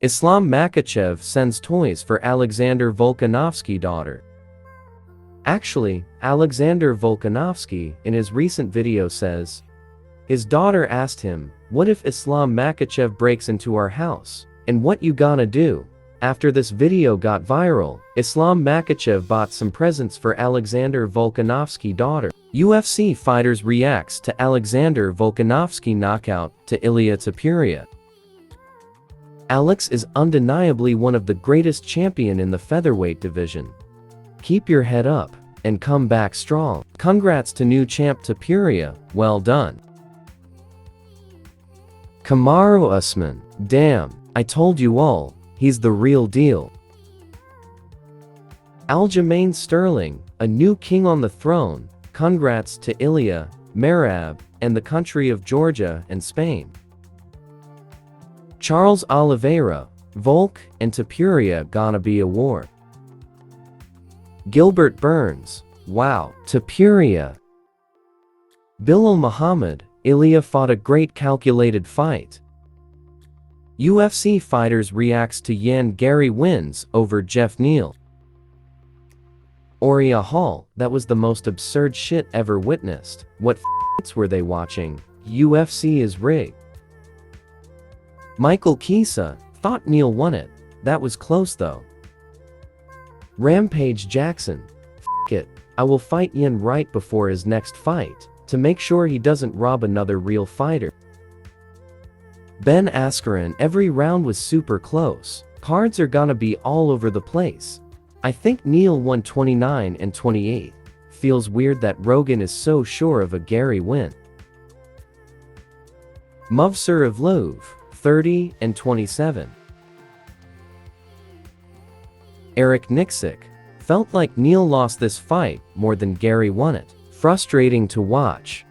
Islam Makhachev sends toys for Alexander Volkanovski daughter. Actually, Alexander Volkanovski in his recent video says, his daughter asked him, "What if Islam Makhachev breaks into our house? And what you gonna do?" After this video got viral, Islam Makhachev bought some presents for Alexander Volkanovski daughter. UFC fighters reacts to Alexander Volkanovski knockout to Ilia Topuria. Alex is undeniably one of the greatest champion in the featherweight division. Keep your head up and come back strong. Congrats to new champ Topuria, well done. Kamaru Usman, damn, I told you all, he's the real deal. Aljamain Sterling, a new king on the throne, congrats to Ilia, Merab, and the country of Georgia and Spain. Charles Oliveira, Volk, and Topuria gonna be a war. Gilbert Burns, wow, Topuria. Bilal Muhammad, Ilia fought a great calculated fight. UFC fighters reacts to Ian Garry wins over Jeff Neal. Uriah Hall, that was the most absurd shit ever witnessed. What f***s were they watching? UFC is rigged. Michael Chiesa, thought Neal won it. That was close though. Rampage Jackson, f*** it, I will fight Ian right before his next fight, to make sure he doesn't rob another real fighter. Ben Askren, every round was super close. Cards are gonna be all over the place. I think Neal won 29 and 28. Feels weird that Rogan is so sure of a Garry win. Movsarevlov, 30 and 27. Eric Nixick, felt like Neal lost this fight more than Garry won it. Frustrating to watch.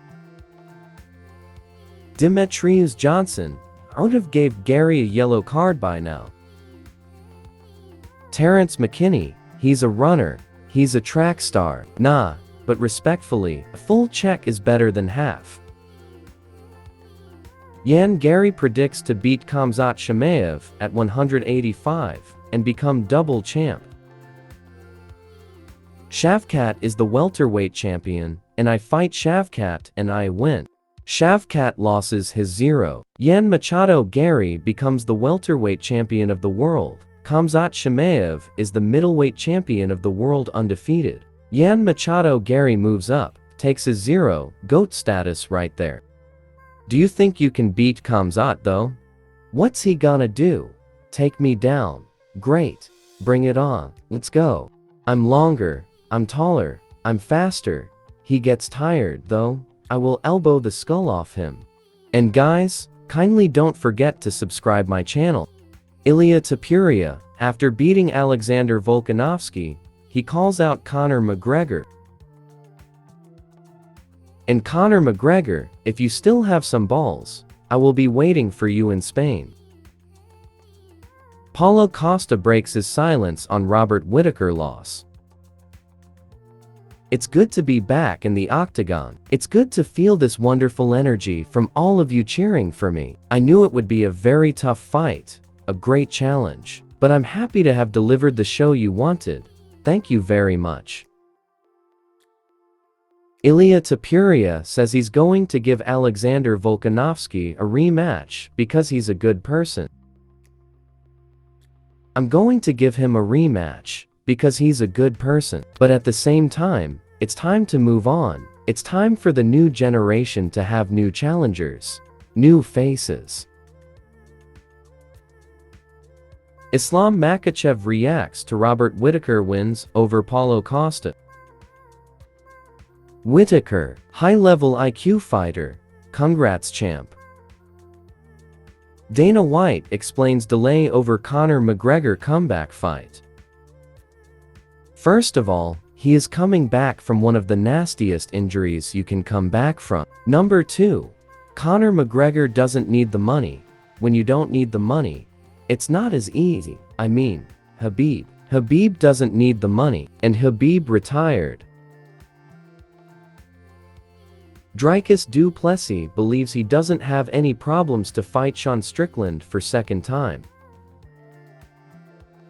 Demetrius Johnson, I would have gave Garry a yellow card by now. Terrence McKinney, he's a runner, he's a track star. Nah, but respectfully, a full check is better than half. Ian Garry predicts to beat Khamzat Chimaev at 185 and become double champ. Shavkat is the welterweight champion, and I fight Shavkat and I win. Shavkat losses his 0. Yan Machado Garry becomes the welterweight champion of the world. Khamzat Chimaev is the middleweight champion of the world undefeated. Yan Machado Garry moves up, takes his 0, GOAT status right there. Do you think you can beat Khamzat though? What's he gonna do? Take me down? Great. Bring it on. Let's go. I'm longer, I'm taller, I'm faster. He gets tired though, I will elbow the skull off him. And guys, kindly don't forget to subscribe my channel. Ilia Topuria, after beating Alexander Volkanovski, he calls out Conor McGregor. And Conor McGregor, if you still have some balls, I will be waiting for you in Spain. Paulo Costa breaks his silence on Robert Whittaker loss. It's good to be back in the octagon. It's good to feel this wonderful energy from all of you cheering for me. I knew it would be a very tough fight, a great challenge, but I'm happy to have delivered the show you wanted. Thank you very much. Ilia Topuria says he's going to give Alexander Volkanovski a rematch because he's a good person. I'm going to give him a rematch because he's a good person. But at the same time, it's time to move on. It's time for the new generation to have new challengers, new faces. Islam Makhachev reacts to Robert Whittaker wins over Paulo Costa. Whittaker, high-level IQ fighter, congrats champ. Dana White explains delay over Conor McGregor comeback fight. First of all, he is coming back from one of the nastiest injuries you can come back from. Number 2, Conor McGregor doesn't need the money. When you don't need the money, it's not as easy. I mean, Habib doesn't need the money, and Habib retired. Dricus du Plessis believes he doesn't have any problems to fight Sean Strickland for second time.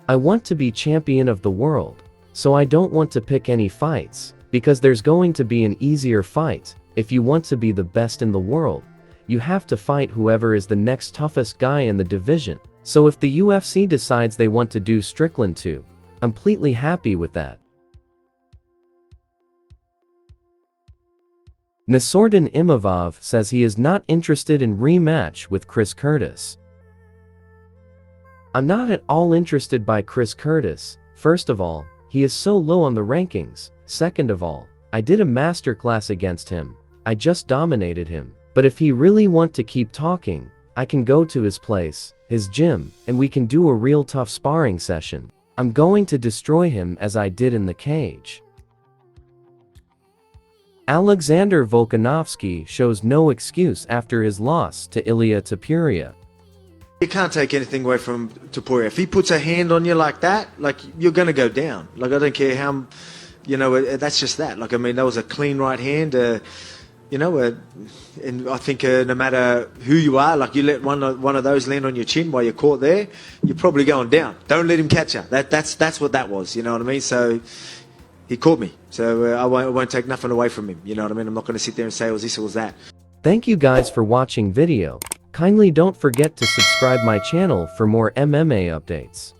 I want to be champion of the world, so I don't want to pick any fights, because there's going to be an easier fight. If you want to be the best in the world, you have to fight whoever is the next toughest guy in the division. So if the UFC decides they want to do Strickland 2, I'm completely happy with that. Nassourdine Imavov says he is not interested in rematch with Chris Curtis. I'm not at all interested by Chris Curtis. First of all, he is so low on the rankings. Second of all, I did a masterclass against him. I just dominated him. But if he really want to keep talking, I can go to his place, his gym, and we can do a real tough sparring session. I'm going to destroy him as I did in the cage. Alexander Volkanovski shows no excuse after his loss to Ilia Topuria. You can't take anything away from Topuria. If he puts a hand on you like that, like, you're going to go down. Like, I don't care how, that's just that. Like, I mean, that was a clean right hand. And I think no matter who you are, like, you let one of those land on your chin while you're caught there, you're probably going down. Don't let him catch you. That's what that was. You know what I mean? So he caught me. So I won't take nothing away from him. You know what I mean? I'm not going to sit there and say it was this or it was that. Thank you guys for watching video. Kindly don't forget to subscribe my channel for more MMA updates.